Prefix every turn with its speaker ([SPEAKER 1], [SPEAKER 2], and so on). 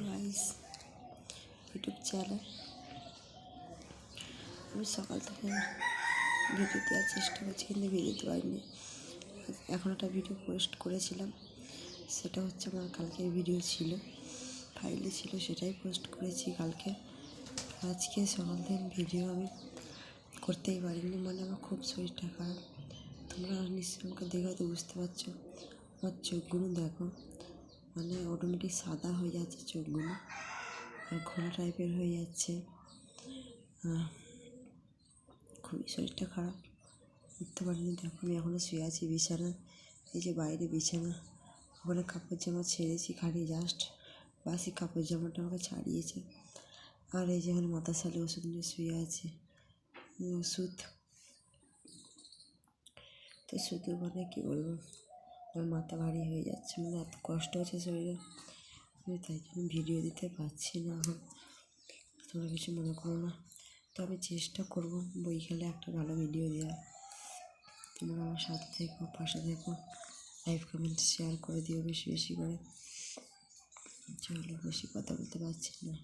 [SPEAKER 1] Guys YouTube channel. আমি সকাল থেকে ভিডিও দেওয়ার চেষ্টা করছি কিন্তু ভিডিও দিতে পারিনি। এখন একটা ভিডিও পোস্ট করেছিলাম, সেটা হচ্ছে আমার কালকের ভিডিও ছিল, ফাইলে ছিল, সেটাই পোস্ট করেছি কালকে। আজকে সকাল থেকে ভিডিও আমি করতেই পারিনি, মানে আমার খুব শরীরটা খারাপ। তোমরা নিশ্চয়ই আমাকে দেখে হয়তো বুঝতে পারছো, আমার চোখগুলো দেখো, মানে অটোমেটিক সাদা হয়ে যাচ্ছে চোখগুলো, আর ঘোলা টাইপের হয়ে যাচ্ছে। খুবই শরীরটা খারাপ, উঠতে পারিনি। দেখো আমি এখনও শুয়ে আছি বিছানা, এই যে বাইরে বিছানা, ওখানে কাপড় জামা ছেড়েছি, খালি জাস্ট বাসি কাপড় জামাটা আমাকে ছাড়িয়েছে। আর এই যে এখানে মাথার সালে ওষুধ নিয়ে শুয়ে আছে, ওষুধ তো শুধু মানে কী বলবো, আমার মাথা ভারী হয়ে যাচ্ছে, মানে এত কষ্ট হচ্ছে শরীরে, আমি তাই জন্য ভিডিও দিতে পারছি না। এখন তোমরা কিছু মনে করো না, তো আমি চেষ্টা করবো বইকালে একটা ভালো ভিডিও দেওয়ার। তোমরা আমার সাথে থেকো, পাশে থেকো, লাইক কমেন্ট শেয়ার করে দিও বেশি বেশি করে। চলো, বেশি কথা বলতে পারছি না।